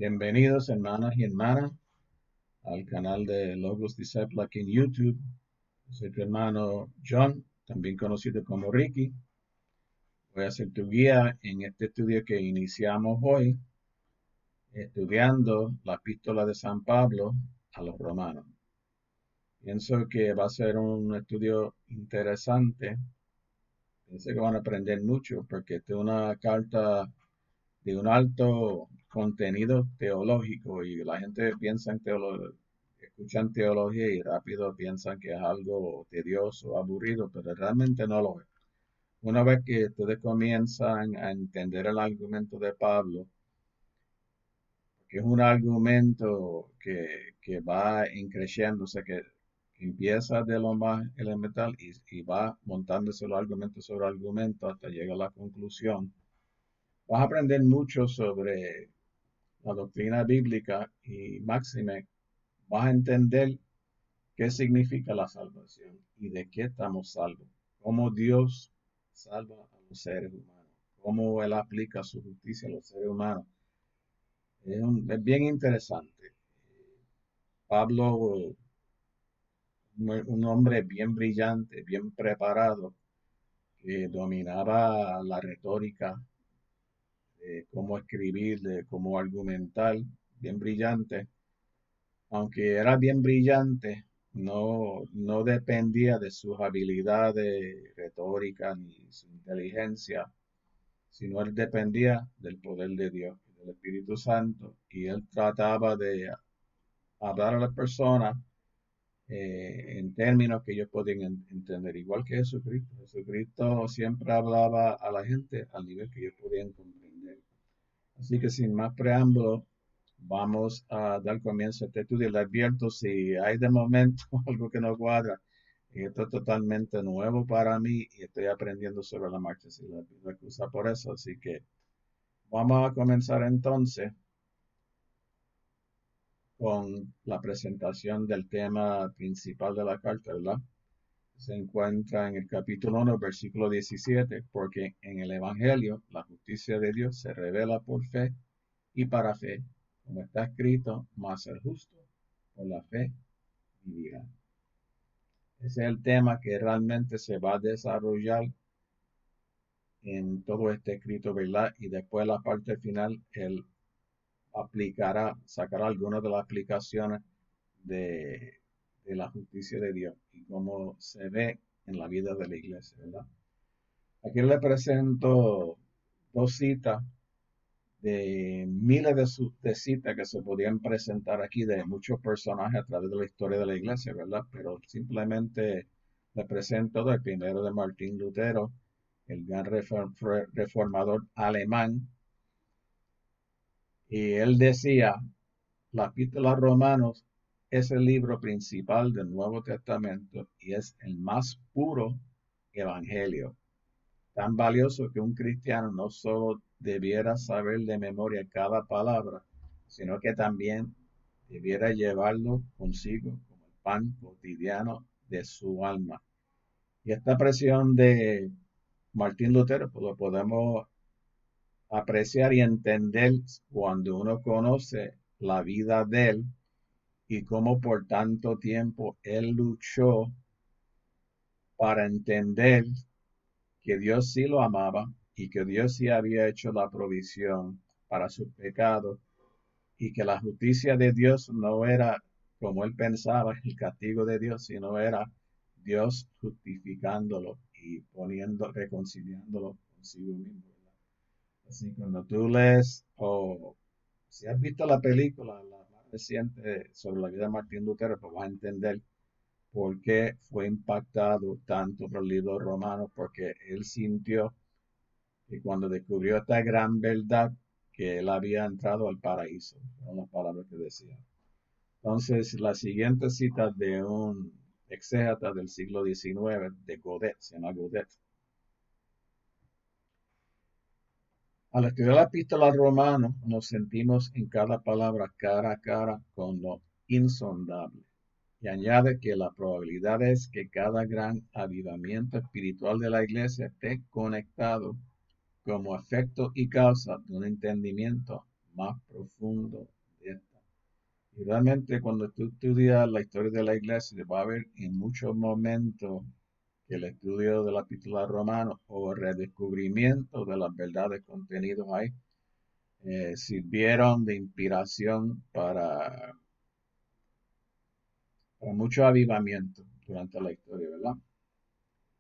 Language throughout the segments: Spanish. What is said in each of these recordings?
Bienvenidos hermanas y hermanas al canal de Logos Disciple aquí en YouTube. Soy tu hermano John, también conocido como Ricky. Voy a ser tu guía en este estudio que iniciamos hoy, estudiando la epístola de San Pablo a los romanos. Pienso que va a ser un estudio interesante. Pienso que van a aprender mucho porque esta es una carta de un alto contenido teológico y la gente piensa en teología, escuchan teología y rápido piensan que es algo tedioso, aburrido, pero realmente no lo es. Una vez que ustedes comienzan a entender el argumento de Pablo, que es un argumento que va increciendo, o sea, que empieza de lo más elemental y va montándose los argumentos sobre argumentos hasta llegar a la conclusión. Vas a aprender mucho sobre la doctrina bíblica y máxime vas a entender qué significa la salvación y de qué estamos salvos, cómo Dios salva a los seres humanos, cómo Él aplica su justicia a los seres humanos. Es bien interesante. Pablo, un hombre bien brillante, bien preparado, que dominaba la retórica, de cómo escribir, de cómo argumentar, bien brillante. Aunque era bien brillante, no dependía de sus habilidades retóricas ni su inteligencia, sino él dependía del poder de Dios, del Espíritu Santo, y él trataba de hablar a las personas en términos que ellos podían entender, igual que Jesucristo. Jesucristo siempre hablaba a la gente al nivel que ellos podían comprender. Así que sin más preámbulo, vamos a dar comienzo a este estudio. Le advierto si hay de momento algo que no cuadra. Esto es totalmente nuevo para mí y estoy aprendiendo sobre la marcha. Si le pido excusa por eso. Así que vamos a comenzar entonces con la presentación del tema principal de la carta, ¿verdad? Se encuentra en el capítulo 1, versículo 17, porque en el Evangelio la justicia de Dios se revela por fe y para fe, como está escrito, mas el justo por la fe vivirá. Ese es el tema que realmente se va a desarrollar en todo este escrito, ¿verdad? Y después la parte final, él sacará algunas de las aplicaciones de, de la justicia de Dios y cómo se ve en la vida de la iglesia, ¿verdad? Aquí le presento dos citas de miles de citas que se podían presentar aquí de muchos personajes a través de la historia de la iglesia, ¿verdad? Pero simplemente le presento el primero de Martín Lutero, el gran reformador alemán, y él decía, la epístola a Romanos es el libro principal del Nuevo Testamento y es el más puro evangelio, tan valioso que un cristiano no solo debiera saber de memoria cada palabra, sino que también debiera llevarlo consigo como el pan cotidiano de su alma. Y esta presión de Martín Lutero pues, lo podemos apreciar y entender cuando uno conoce la vida de él y cómo por tanto tiempo él luchó para entender que Dios sí lo amaba y que Dios sí había hecho la provisión para sus pecados y que la justicia de Dios no era como él pensaba el castigo de Dios, sino era Dios justificándolo y reconciliándolo consigo mismo, ¿verdad? Así que cuando tú lees o si has visto la película, la más reciente sobre la vida de Martín Lutero, pues vas a entender por qué fue impactado tanto por el libro romano, porque él sintió que cuando descubrió esta gran verdad, que él había entrado al paraíso, son las palabras que decía. Entonces, la siguiente cita de un exégeta del siglo XIX, de Godet, se llama Godet. Al estudiar la epístola al romano, nos sentimos en cada palabra cara a cara con lo insondable. Y añade que la probabilidad es que cada gran avivamiento espiritual de la iglesia esté conectado como efecto y causa de un entendimiento más profundo de esta. Y realmente cuando tú estudias la historia de la iglesia, va a ver en muchos momentos que el estudio de la epístola romana o el redescubrimiento de las verdades contenidas ahí sirvieron de inspiración para mucho avivamiento durante la historia, ¿verdad?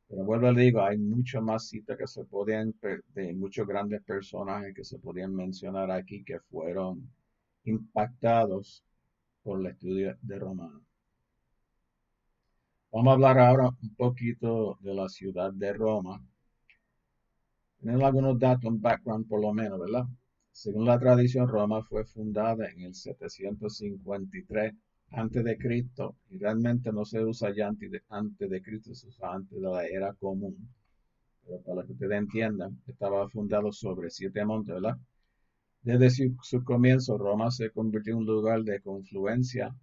Pero vuelvo a digo, hay mucho más citas que se podían, de muchos grandes personajes que se podían mencionar aquí que fueron impactados por el estudio de Romano. Vamos a hablar ahora un poquito de la ciudad de Roma. Tenemos algunos datos, un background por lo menos, ¿verdad? Según la tradición, Roma fue fundada en el 753 antes de Cristo y realmente no se usa ya antes de Cristo, se usa antes de la era común. Pero para que ustedes entiendan, estaba fundado sobre 7 montes, ¿verdad? Desde su comienzo, Roma se convirtió en un lugar de confluencia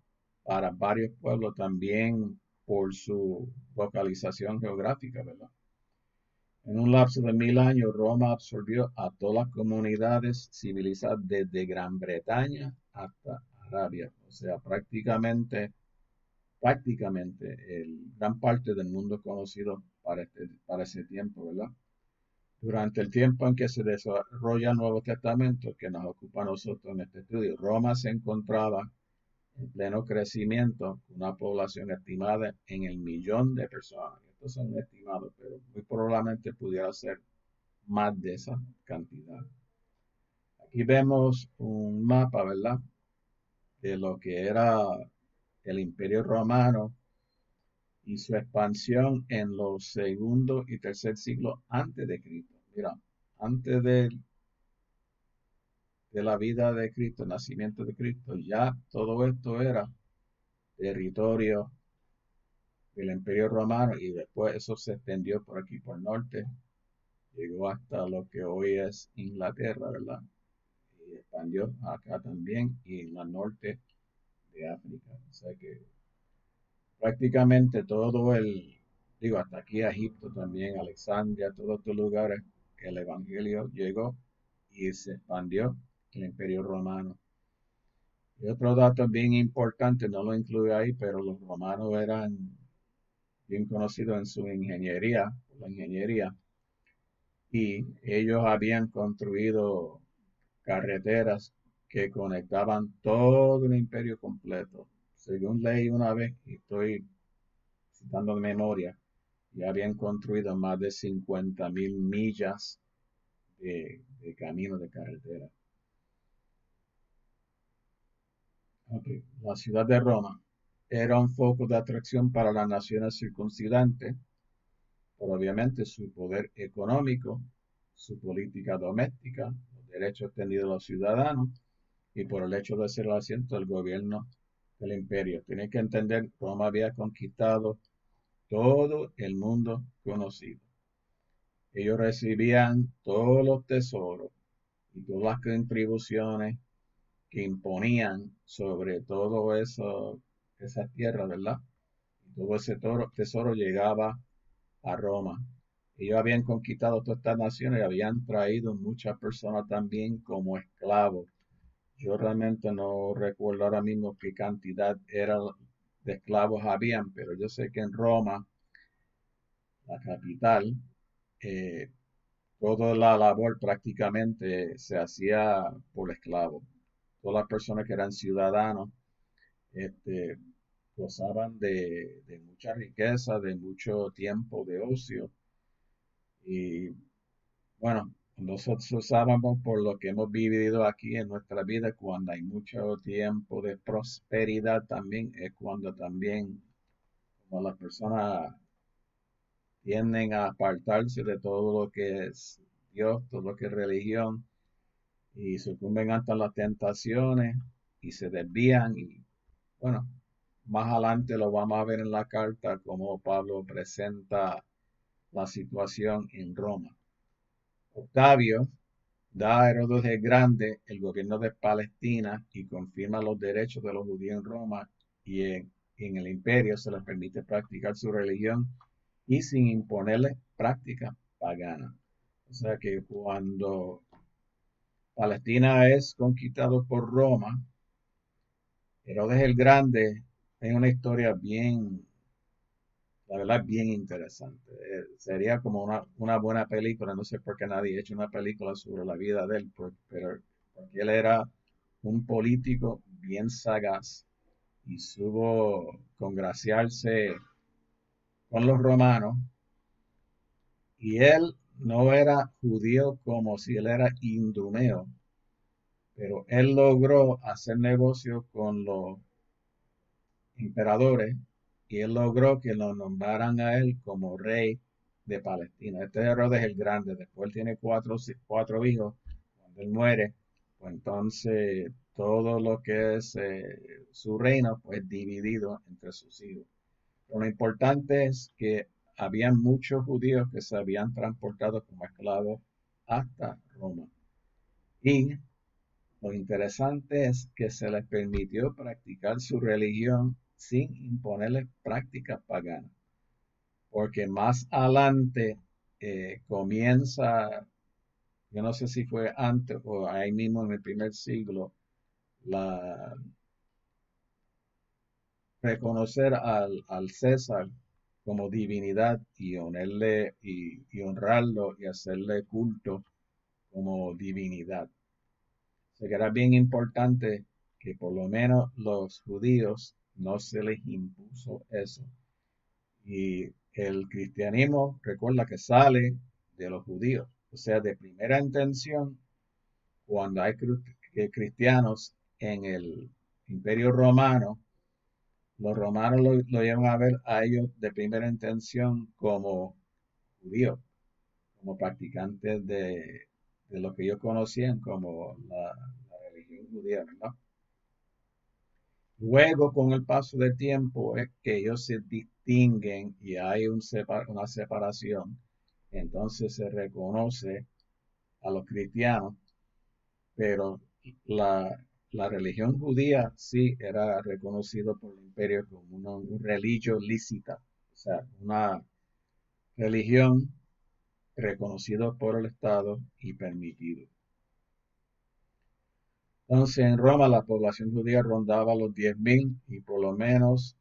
para varios pueblos, también por su localización geográfica, ¿verdad? En un lapso de 1000 años, Roma absorbió a todas las comunidades civilizadas desde Gran Bretaña hasta Arabia. O sea, prácticamente gran parte del mundo conocido para ese tiempo, ¿verdad? Durante el tiempo en que se desarrolla el Nuevo Testamento, que nos ocupa a nosotros en este estudio, Roma se encontraba en pleno crecimiento, una población estimada en el 1 millón de personas. Estos son estimados, pero muy probablemente pudiera ser más de esa cantidad. Aquí vemos un mapa, ¿verdad? De lo que era el Imperio Romano y su expansión en los segundo y tercer siglos antes de Cristo. Mira, antes de la vida de Cristo, el nacimiento de Cristo, ya todo esto era territorio del Imperio Romano y después eso se extendió por aquí por el norte, llegó hasta lo que hoy es Inglaterra, ¿verdad? Y expandió acá también y en la norte de África. O sea que prácticamente digo, hasta aquí a Egipto también, Alexandria, todos estos lugares, el Evangelio llegó y se expandió el Imperio Romano. Y otro dato bien importante, no lo incluye ahí, pero los romanos eran bien conocidos en su ingeniería, la ingeniería, y ellos habían construido carreteras que conectaban todo el imperio completo. Según leí una vez, y estoy citando de memoria, ya habían construido más de 50.000 millas de camino de carretera. Okay. La ciudad de Roma era un foco de atracción para las naciones circundantes, por obviamente su poder económico, su política doméstica, los derechos tenidos de los ciudadanos y por el hecho de ser el asiento del gobierno del imperio. Tienen que entender, Roma había conquistado todo el mundo conocido. Ellos recibían todos los tesoros y todas las contribuciones que imponían sobre todo eso, esas tierras, ¿verdad? Y todo ese tesoro llegaba a Roma. Ellos habían conquistado todas estas naciones y habían traído muchas personas también como esclavos. Yo realmente no recuerdo ahora mismo qué cantidad era de esclavos habían, pero yo sé que en Roma, la capital, eh, toda la labor prácticamente se hacía por esclavos. Todas las personas que eran ciudadanos este, gozaban de mucha riqueza, de mucho tiempo de ocio. Y bueno, nosotros sabemos por lo que hemos vivido aquí en nuestra vida, cuando hay mucho tiempo de prosperidad también, es cuando también como las personas tienden a apartarse de todo lo que es Dios, todo lo que es religión, y sucumben ante las tentaciones y se desvían. Y bueno, más adelante lo vamos a ver en la carta como Pablo presenta la situación en Roma. Octavio da a Herodes el Grande el gobierno de Palestina y confirma los derechos de los judíos en Roma y en el imperio se les permite practicar su religión y sin imponerles práctica pagana. O sea que cuando Palestina es conquistado por Roma. Herodes el Grande es una historia bien, la verdad, bien interesante. Sería como una buena película. No sé por qué nadie ha hecho una película sobre la vida de él, pero porque él era un político bien sagaz y supo congraciarse con los romanos. Y él no era judío como si él era idumeo, pero él logró hacer negocio con los emperadores y él logró que lo nombraran a él como rey de Palestina. Este es Herodes el Grande. Después él tiene cuatro hijos. Cuando él muere, pues entonces todo lo que es su reino, pues dividido entre sus hijos. Pero lo importante es que había muchos judíos que se habían transportado como esclavos hasta Roma. Y lo interesante es que se les permitió practicar su religión sin imponerles prácticas paganas, porque más adelante comienza, yo no sé si fue antes o ahí mismo en el primer siglo, la reconocer al César como divinidad y honrarlo y hacerle culto como divinidad. O sea que era bien importante que por lo menos los judíos no se les impuso eso. Y el cristianismo, recuerda que sale de los judíos. O sea, de primera intención, cuando hay cristianos en el Imperio Romano, los romanos lo llevan a ver a ellos de primera intención como judíos, como practicantes de lo que ellos conocían como la religión judía, ¿verdad? Luego, con el paso del tiempo, es que ellos se distinguen y hay una separación. Entonces se reconoce a los cristianos, pero la, la religión judía sí era reconocido por el imperio como un religio lícita, o sea, una religión reconocida por el Estado y permitido. Entonces, en Roma la población judía rondaba los 10.000 y por lo menos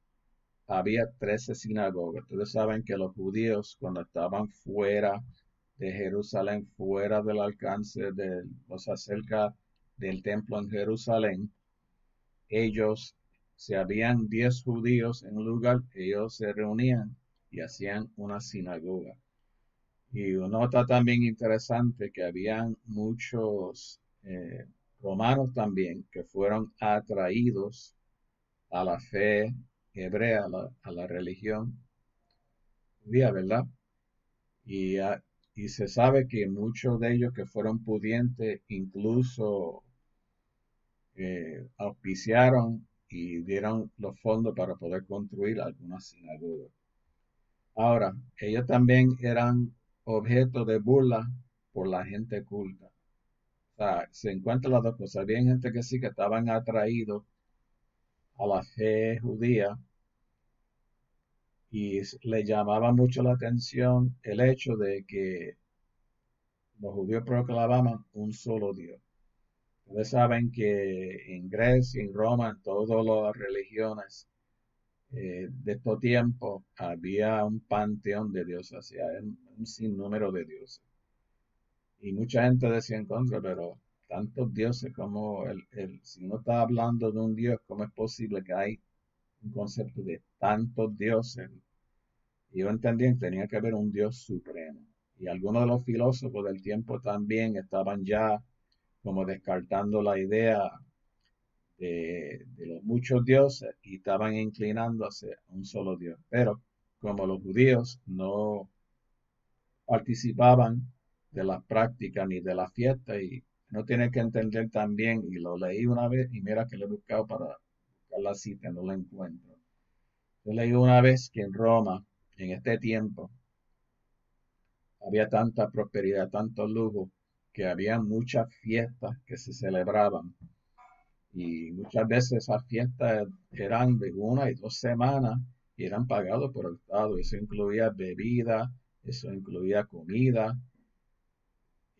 había 13 sinagogas. Ustedes saben que los judíos cuando estaban fuera de Jerusalén, fuera del alcance de, o sea, cerca del templo en Jerusalén, ellos, si habían 10 judíos en un lugar, ellos se reunían y hacían una sinagoga. Y una nota también interesante que habían muchos romanos también que fueron atraídos a la fe hebrea, a la religión judía, ¿verdad? Y, y se sabe que muchos de ellos que fueron pudientes incluso auspiciaron y dieron los fondos para poder construir algunas sinagogas. Ahora, ellos también eran objeto de burla por la gente culta. O sea, se encuentran las dos cosas. Había gente que sí que estaban atraídos a la fe judía y le llamaba mucho la atención el hecho de que los judíos proclamaban un solo Dios. Ustedes saben que en Grecia, en Roma, en todas las religiones de estos tiempos había un panteón de dioses, o sea, un sinnúmero de dioses. Y mucha gente decía en contra, pero tantos dioses como si uno está hablando de un Dios, ¿cómo es posible que hay un concepto de tantos dioses? Y yo entendí que tenía que haber un Dios supremo. Y algunos de los filósofos del tiempo también estaban ya como descartando la idea de los muchos dioses y estaban inclinándose a un solo Dios. Pero como los judíos no participaban de las prácticas ni de la fiesta y no tiene que entender también, y lo leí una vez y mira que lo he buscado para buscar la cita, no la encuentro. Yo leí una vez que en Roma, en este tiempo, había tanta prosperidad, tanto lujo, que había muchas fiestas que se celebraban. Y muchas veces esas fiestas eran de 1 y 2 semanas y eran pagados por el Estado. Eso incluía bebida, eso incluía comida.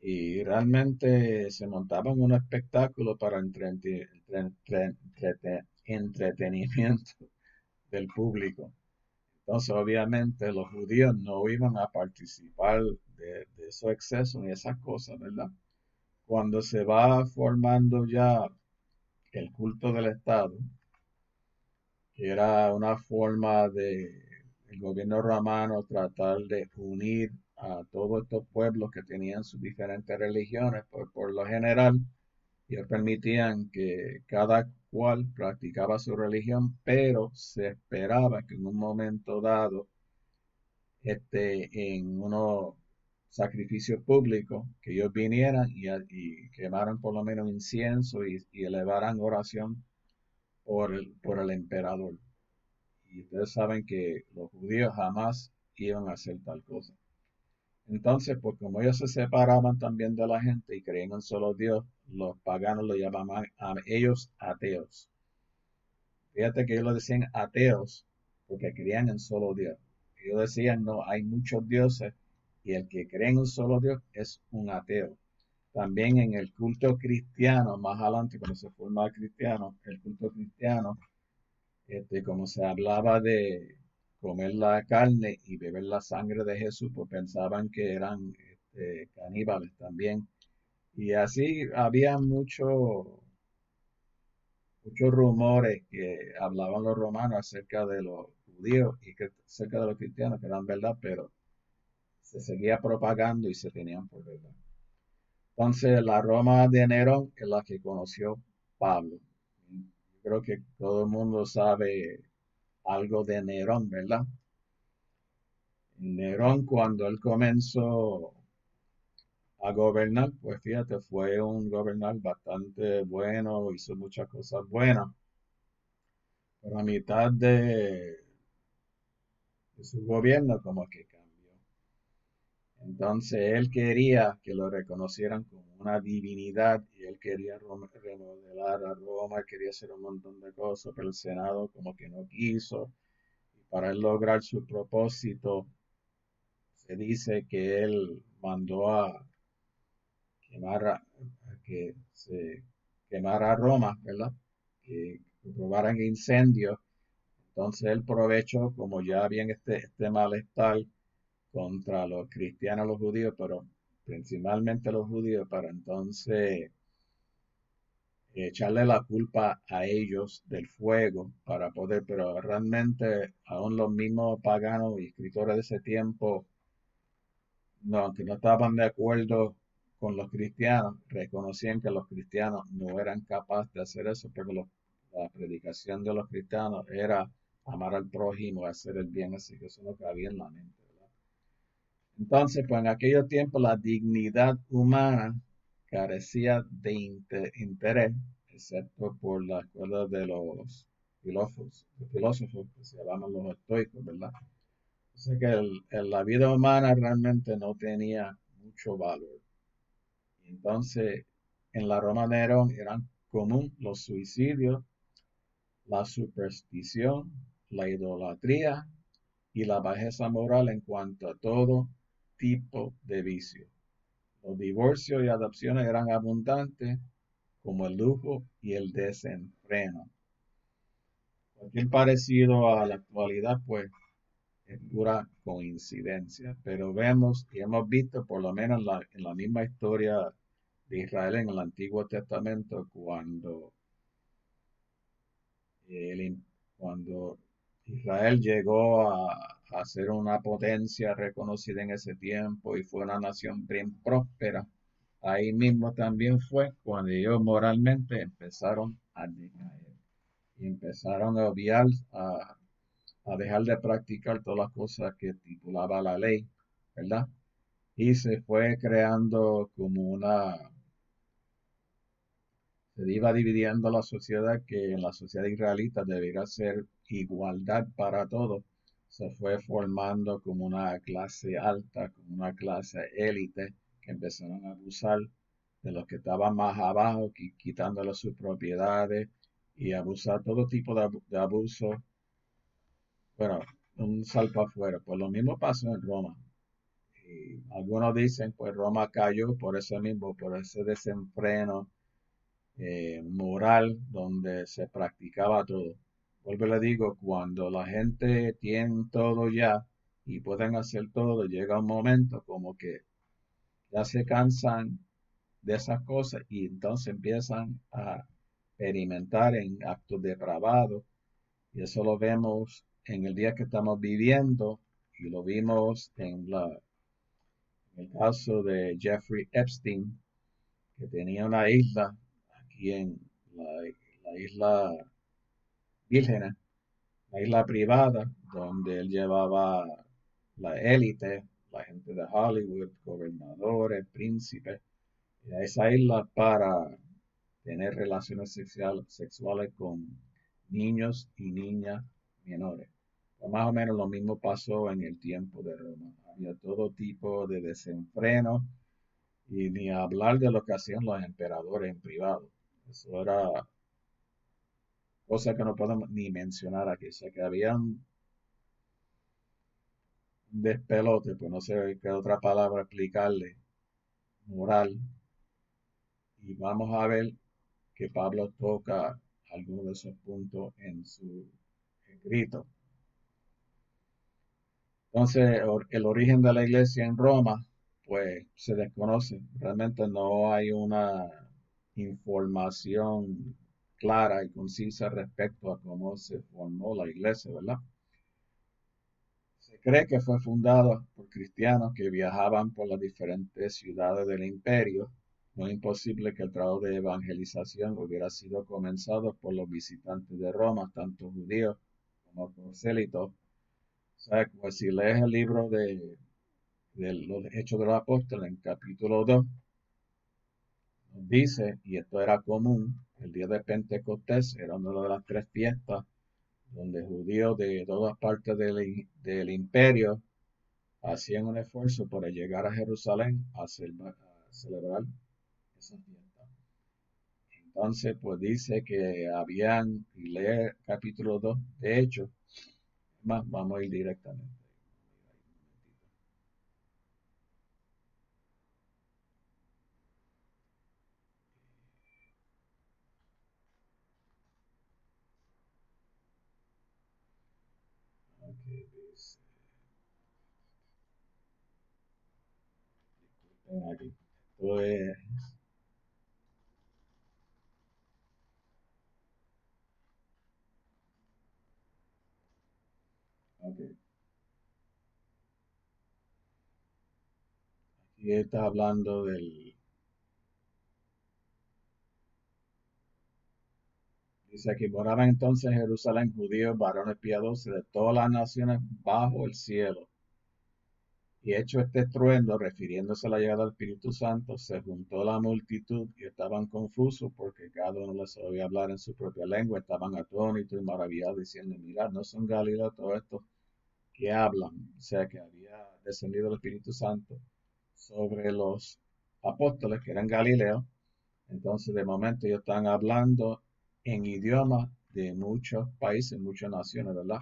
y realmente se montaban un espectáculo para entretenimiento del público. Entonces, obviamente, los judíos no iban a participar de esos excesos ni esas cosas, ¿verdad? Cuando se va formando ya el culto del Estado, que era una forma de el gobierno romano tratar de unir a todos estos pueblos que tenían sus diferentes religiones, por lo general, ellos permitían que cada cual practicaba su religión, pero se esperaba que en un momento dado, en unos sacrificios públicos, que ellos vinieran y quemaran por lo menos incienso y elevaran oración por el emperador. Y ustedes saben que los judíos jamás iban a hacer tal cosa. Entonces, pues como ellos se separaban también de la gente y creían en solo Dios, los paganos lo llamaban a ellos ateos. Fíjate que ellos lo decían ateos porque creían en solo Dios. Ellos decían, no, hay muchos dioses y el que cree en un solo Dios es un ateo. También en el culto cristiano, más adelante cuando se forma el cristiano, el culto cristiano, como se hablaba de comer la carne y beber la sangre de Jesús, pues pensaban que eran caníbales también. Y así había muchos rumores que hablaban los romanos acerca de los judíos y acerca de los cristianos, que eran verdad, pero se seguía propagando y se tenían por verdad. Entonces, la Roma de Nerón es la que conoció Pablo. Yo creo que todo el mundo sabe algo de Nerón, ¿verdad? Nerón, cuando él comenzó a gobernar, pues fíjate, fue un gobernador bastante bueno, hizo muchas cosas buenas, pero a mitad de su gobierno como que cambió. Entonces él quería que lo reconocieran como una divinidad y él quería remodelar a Roma, quería hacer un montón de cosas, pero el Senado como que no quiso. Y para él lograr su propósito, se dice que él mandó a quemar que se quemara Roma, ¿verdad? Que probaran incendios. Entonces él aprovechó, como ya había este malestar contra los cristianos, los judíos, pero principalmente los judíos, para entonces echarle la culpa a ellos del fuego para poder, pero realmente aún los mismos paganos y escritores de ese tiempo, no, aunque no estaban de acuerdo con los cristianos, reconocían que los cristianos no eran capaces de hacer eso, porque la predicación de los cristianos era amar al prójimo, hacer el bien, así que eso no cabía en la mente, ¿verdad? Entonces, pues en aquellos tiempos la dignidad humana carecía de interés, excepto por la escuela de los filósofos que se llaman los estoicos, ¿verdad? O sea que la vida humana realmente no tenía mucho valor. Y entonces, en la Roma de Nerón eran común los suicidios, la superstición, la idolatría y la bajeza moral en cuanto a todo tipo de vicio. Los divorcios y adopciones eran abundantes, como el lujo y el desenfreno. Cualquier parecido a la actualidad, pues, es pura coincidencia, pero vemos y hemos visto, por lo menos en la misma historia de Israel en el Antiguo Testamento, cuando Israel llegó a ser una potencia reconocida en ese tiempo y fue una nación bien próspera, ahí mismo también fue cuando ellos moralmente empezaron a decaer y empezaron a obviar, a dejar de practicar todas las cosas que estipulaba la ley, ¿verdad? Y se fue creando como se iba dividiendo la sociedad, que en la sociedad israelita debería ser igualdad para todos. Se fue formando como una clase alta, como una clase élite, que empezaron a abusar de los que estaban más abajo, quitándoles sus propiedades y abusar todo tipo de abuso. Bueno, un salto afuera. Pues lo mismo pasó en Roma. Y algunos dicen, pues Roma cayó por eso mismo, por ese desenfreno moral donde se practicaba todo. Vuelvo y le digo, cuando la gente tiene todo ya y pueden hacer todo, llega un momento como que ya se cansan de esas cosas y entonces empiezan a experimentar en actos depravados. Y eso lo vemos en el día que estamos viviendo y lo vimos en el caso de Jeffrey Epstein, que tenía una isla aquí en la isla Vírgenes, la isla privada, donde él llevaba la élite, la gente de Hollywood, gobernadores, príncipes, a esa isla para tener relaciones sexuales con niños y niñas menores. Pues más o menos lo mismo pasó en el tiempo de Roma. Había todo tipo de desenfreno y ni hablar de lo que hacían los emperadores en privado. Eso era cosa que no podemos ni mencionar aquí. O sea que había un despelote, pues no sé qué otra palabra explicarle, moral. Y vamos a ver que Pablo toca algunos de esos puntos en su escrito. Entonces, el origen de la iglesia en Roma, pues se desconoce. Realmente no hay una información clara y concisa respecto a cómo se formó la iglesia, ¿verdad? Se cree que fue fundada por cristianos que viajaban por las diferentes ciudades del imperio. No es imposible que el trabajo de evangelización hubiera sido comenzado por los visitantes de Roma, tanto judíos como prosélitos. O sea, pues si lees el libro de los Hechos de los Apóstoles, en capítulo 2, nos dice, y esto era común, el día de Pentecostés era una de las tres fiestas donde judíos de todas partes del imperio hacían un esfuerzo por llegar a Jerusalén a celebrar esa fiesta. Entonces, pues dice que habían, y lee capítulo 2 de hecho, más, vamos a ir directamente. Okay, dice, aquí. Esto es, okay. Aquí está hablando dice aquí, moraban entonces en Jerusalén judíos, varones piadosos de todas las naciones bajo el cielo. Y hecho este estruendo, refiriéndose a la llegada del Espíritu Santo, se juntó la multitud y estaban confusos porque cada uno les oía hablar en su propia lengua. Estaban atónitos y maravillados diciendo, mirad, no son Galilea todos estos que hablan. O sea que había descendido el Espíritu Santo sobre los apóstoles que eran Galileos. Entonces de momento ellos están hablando en idiomas de muchos países, muchas naciones, ¿verdad?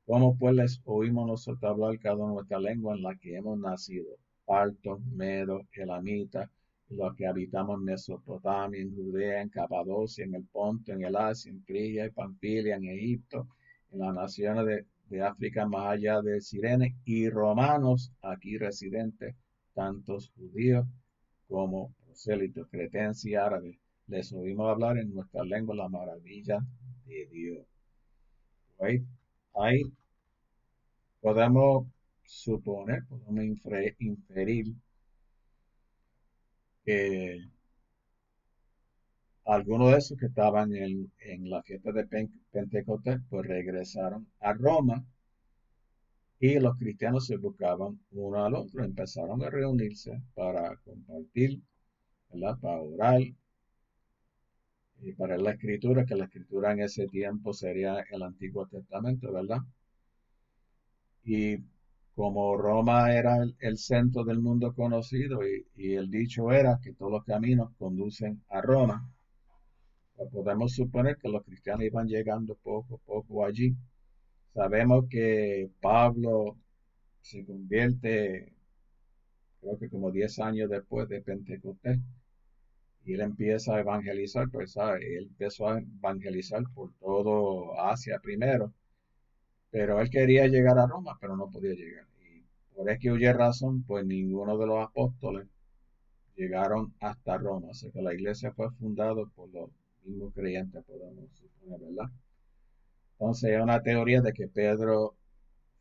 ¿Cómo pues les oímos nosotros hablar cada uno nuestra lengua en la que hemos nacido? Partos, medos, elamitas, los que habitamos en Mesopotamia, en Judea, en Capadocia, en el Ponto, en el Asia, en Frigia, en Pamfilia, en Egipto, en las naciones de África más allá de Sirene, y romanos aquí residentes, tantos judíos como prosélitos, cretenses y árabes. Les oímos hablar en nuestra lengua la maravilla de Dios. Right? Ahí podemos suponer, podemos inferir que algunos de esos que estaban en la fiesta de Pentecostés, pues regresaron a Roma y los cristianos se buscaban uno al otro, empezaron a reunirse para compartir, ¿verdad? Para orar y para la escritura, que la escritura en ese tiempo sería el Antiguo Testamento, ¿verdad? Y como Roma era el centro del mundo conocido y el dicho era que todos los caminos conducen a Roma, pues podemos suponer que los cristianos iban llegando poco a poco allí. Sabemos que Pablo se convierte creo que como 10 años después de Pentecostés. Y él empieza a evangelizar, pues, ¿sabe? Él empezó a evangelizar por todo Asia primero, pero él quería llegar a Roma, pero no podía llegar. Y por X o Y razón, pues ninguno de los apóstoles llegaron hasta Roma. O sea que la iglesia fue fundada por los mismos creyentes, podemos suponer, ¿verdad? Entonces hay una teoría de que Pedro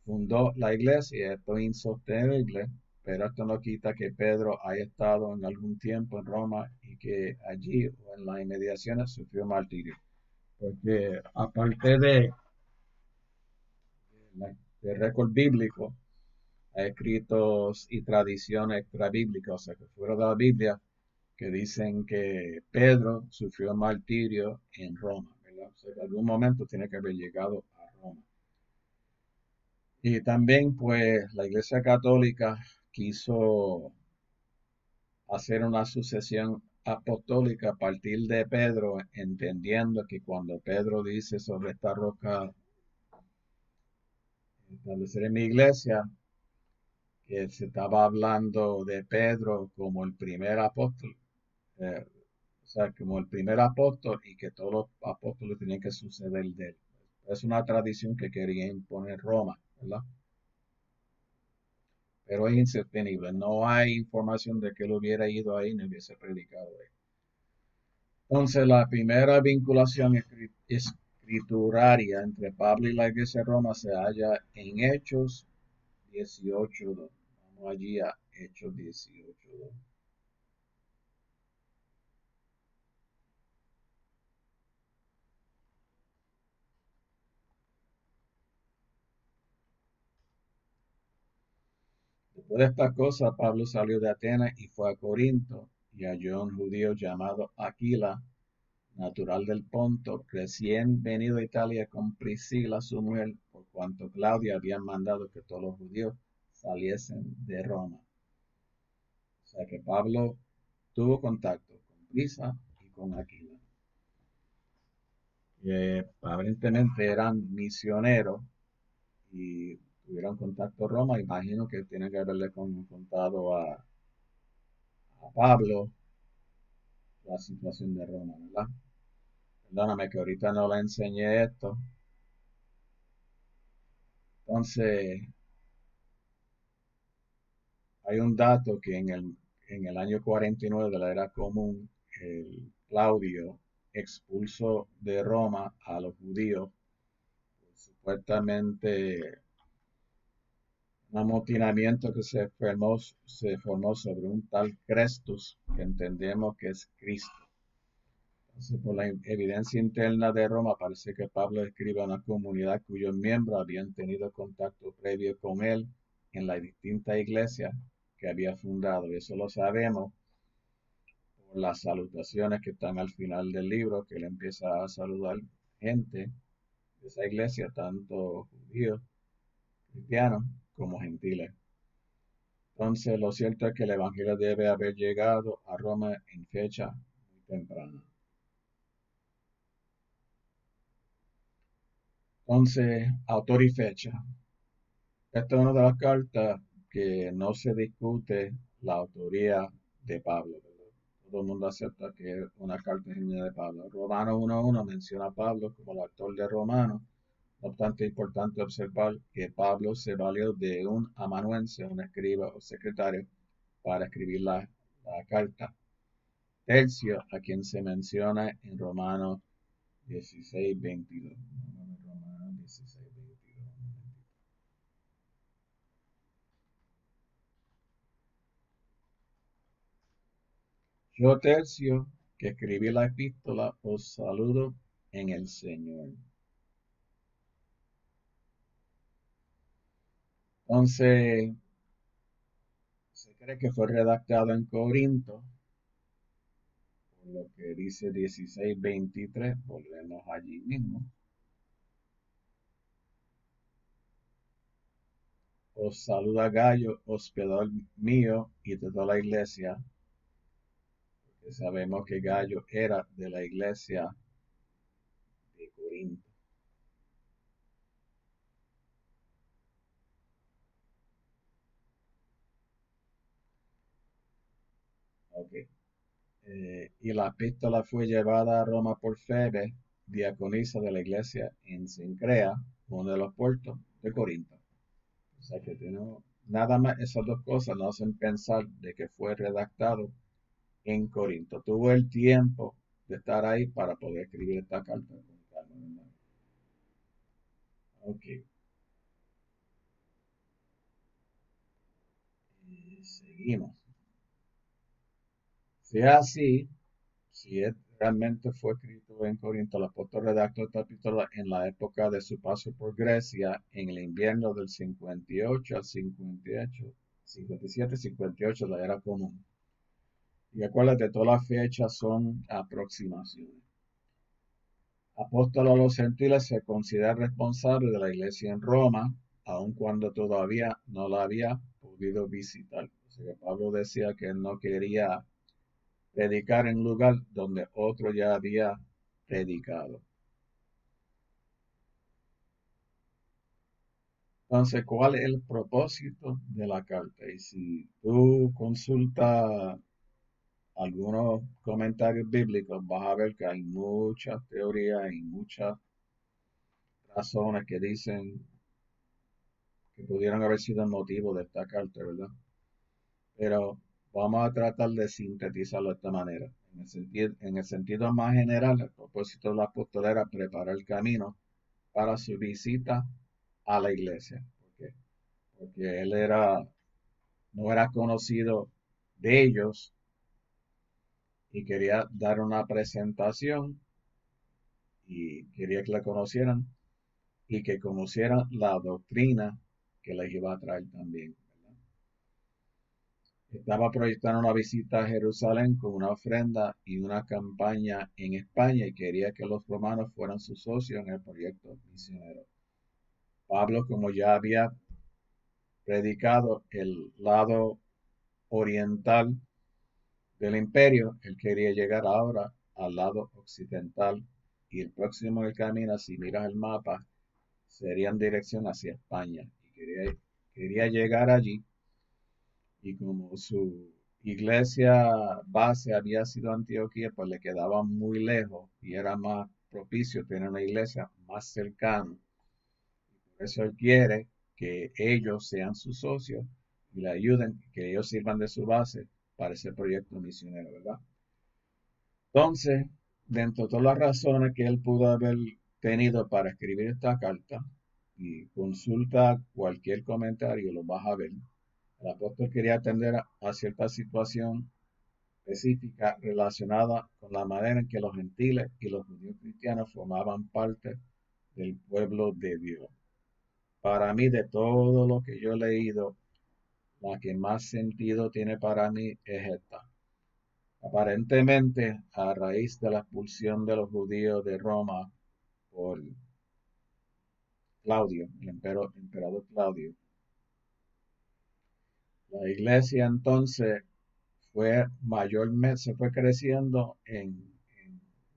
fundó la iglesia, y esto es insostenible, pero esto no quita que Pedro haya estado en algún tiempo en Roma y que allí o en las inmediaciones sufrió martirio. Porque aparte de récord bíblico, hay escritos y tradiciones extrabíblicas, o sea, que fuera de la Biblia, que dicen que Pedro sufrió martirio en Roma, ¿verdad? O sea, que en algún momento tiene que haber llegado a Roma. Y también, pues, la Iglesia Católica quiso hacer una sucesión apostólica a partir de Pedro, entendiendo que cuando Pedro dice sobre esta roca estableceré mi iglesia, que se estaba hablando de Pedro como el primer apóstol, eh, o sea, como el primer apóstol y que todos los apóstoles tenían que suceder de él. Es una tradición que quería imponer Roma, ¿verdad? Pero es insostenible. No hay información de que él hubiera ido ahí ni hubiese predicado ahí. Entonces, la primera vinculación escrituraria entre Pablo y la iglesia de Roma se halla en Hechos 18:2. Vamos allí a Hechos 18:2. Después de estas cosas, Pablo salió de Atenas y fue a Corinto y halló a un judío llamado Aquila, natural del Ponto, recién venido a Italia con Priscila, su mujer, por cuanto Claudia había mandado que todos los judíos saliesen de Roma. O sea que Pablo tuvo contacto con Prisa y con Aquila. Aparentemente eran misioneros y tuvieron contacto con Roma. Imagino que tiene que haberle contado a Pablo la situación de Roma, ¿verdad? Perdóname que ahorita no le enseñé esto. Entonces, hay un dato que en el año 49 de la era común, el Claudio expulsó de Roma a los judíos, pues, supuestamente un amotinamiento que se formó sobre un tal Crestus, que entendemos que es Cristo. Entonces, por la evidencia interna de Roma, parece que Pablo escribe a una comunidad cuyos miembros habían tenido contacto previo con él en las distintas iglesias que había fundado. Y eso lo sabemos por las salutaciones que están al final del libro, que él empieza a saludar gente de esa iglesia, tanto judíos, cristianos, como gentiles. Entonces, lo cierto es que el Evangelio debe haber llegado a Roma en fecha muy temprana. Entonces, autor y fecha. Esta es una de las cartas que no se discute la autoría de Pablo, ¿verdad? Todo el mundo acepta que es una carta genuina de Pablo. Romanos 1:1 menciona a Pablo como el autor de Romanos. No obstante, es importante observar que Pablo se valió de un amanuense, un escriba o secretario, para escribir la carta. Tercio, a quien se menciona en Romanos 16:22. Romanos 16:22. Yo, Tercio, que escribí la epístola, os saludo en el Señor. Entonces, se cree que fue redactado en Corinto, por lo que dice 16:23, volvemos allí mismo. Os saluda Gallo, hospedador mío y de toda la iglesia, porque sabemos que Gallo era de la iglesia de Corinto. Ok. Y la epístola fue llevada a Roma por Febe, diaconisa de la iglesia en Sincrea, uno de los puertos de Corinto. O sea que tenemos nada más esas dos cosas nos hacen pensar de que fue redactado en Corinto. Tuvo el tiempo de estar ahí para poder escribir esta carta. Ok, y seguimos. Si es así, si realmente fue escrito en Corinto, el apóstol redactó esta epístola en la época de su paso por Grecia, en el invierno del 58 al 58, 57, 58 de la era común. Y acuérdate, todas las fechas son aproximaciones. Apóstol a los gentiles se considera responsable de la iglesia en Roma, aun cuando todavía no la había podido visitar. O sea que Pablo decía que él no quería predicar en un lugar donde otro ya había predicado. Entonces, ¿cuál es el propósito de la carta? Y si tú consultas algunos comentarios bíblicos, vas a ver que hay muchas teorías y muchas razones que dicen que pudieran haber sido el motivo de esta carta, ¿verdad? Pero vamos a tratar de sintetizarlo de esta manera. En el sentido más general, el propósito del apóstol era preparar el camino para su visita a la iglesia. ¿Por qué? Porque él no era conocido de ellos y quería dar una presentación y quería que la conocieran y que conocieran la doctrina que les iba a traer también. ¿Verdad? Estaba proyectando una visita a Jerusalén con una ofrenda y una campaña en España y quería que los romanos fueran sus socios en el proyecto misionero. Pablo, como ya había predicado el lado oriental del imperio, él quería llegar ahora al lado occidental y el próximo en el camino, si miras el mapa, sería en dirección hacia España. Y quería llegar allí y como su iglesia base había sido Antioquía, pues le quedaba muy lejos y era más propicio tener una iglesia más cercana. Por eso él quiere que ellos sean sus socios y le ayuden, que ellos sirvan de su base para ese proyecto misionero, ¿verdad? Entonces, dentro de todas las razones que él pudo haber tenido para escribir esta carta, y consulta cualquier comentario, lo vas a ver, el apóstol quería atender a cierta situación específica relacionada con la manera en que los gentiles y los judíos cristianos formaban parte del pueblo de Dios. Para mí, de todo lo que yo he leído, la que más sentido tiene para mí es esta. Aparentemente, a raíz de la expulsión de los judíos de Roma por Claudio, el emperador Claudio, la iglesia entonces se fue creciendo en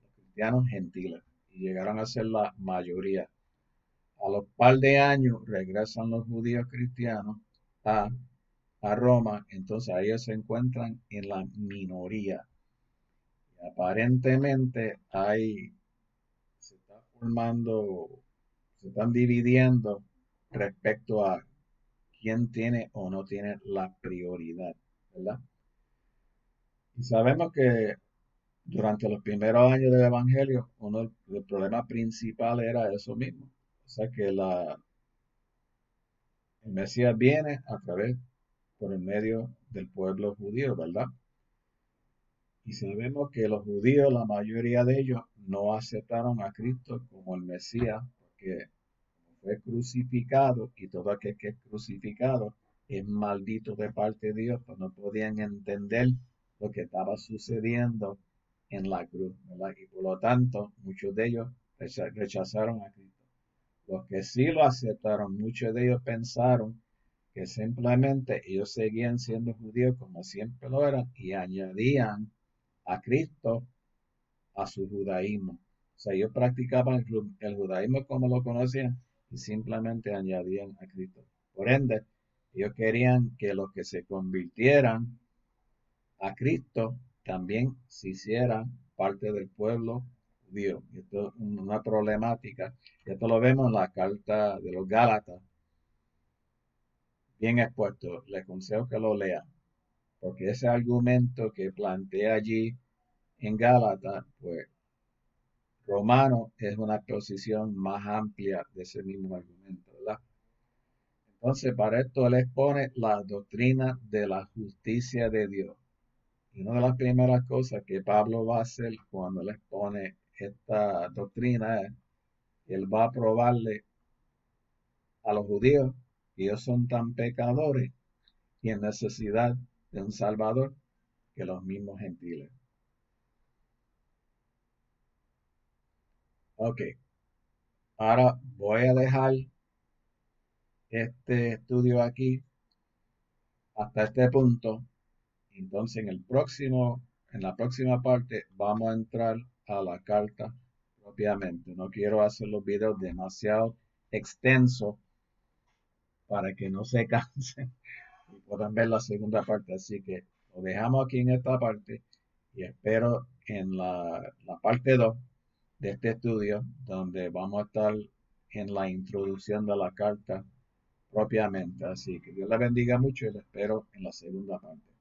los cristianos gentiles y llegaron a ser la mayoría. A los par de años regresan los judíos cristianos a, a Roma, entonces ellos se encuentran en la minoría. Y aparentemente se está formando, se están dividiendo respecto a quién tiene o no tiene la prioridad, ¿verdad? Y sabemos que durante los primeros años del Evangelio, uno del problema principal era eso mismo. O sea que el Mesías viene a través, por el medio del pueblo judío, ¿verdad? Y sabemos que los judíos, la mayoría de ellos, no aceptaron a Cristo como el Mesías, porque fue crucificado y todo aquel que es crucificado es maldito de parte de Dios, pues no podían entender lo que estaba sucediendo en la cruz, ¿verdad? Y por lo tanto, muchos de ellos rechazaron a Cristo. Los que sí lo aceptaron, muchos de ellos pensaron que simplemente ellos seguían siendo judíos como siempre lo eran y añadían a Cristo a su judaísmo. O sea, ellos practicaban el judaísmo como lo conocían y simplemente añadían a Cristo. Por ende, ellos querían que los que se convirtieran a Cristo también se hiciera parte del pueblo judío. Y esto es una problemática. Esto lo vemos en la carta de los Gálatas, bien expuesto. Les aconsejo que lo lean, porque ese argumento que plantea allí en Gálatas, pues Romano es una posición más amplia de ese mismo argumento, ¿verdad? Entonces, para esto él expone la doctrina de la justicia de Dios. Y una de las primeras cosas que Pablo va a hacer cuando le expone esta doctrina es que él va a probarle a los judíos que ellos son tan pecadores y en necesidad de un Salvador que los mismos gentiles. Ok, ahora voy a dejar este estudio aquí hasta este punto. Entonces, en la próxima parte, vamos a entrar a la carta propiamente. No quiero hacer los videos demasiado extensos para que no se cansen y puedan ver la segunda parte. Así que lo dejamos aquí en esta parte y espero en la parte 2 de este estudio, donde vamos a estar en la introducción de la carta propiamente. Así que Dios la bendiga mucho y lo espero en la segunda parte.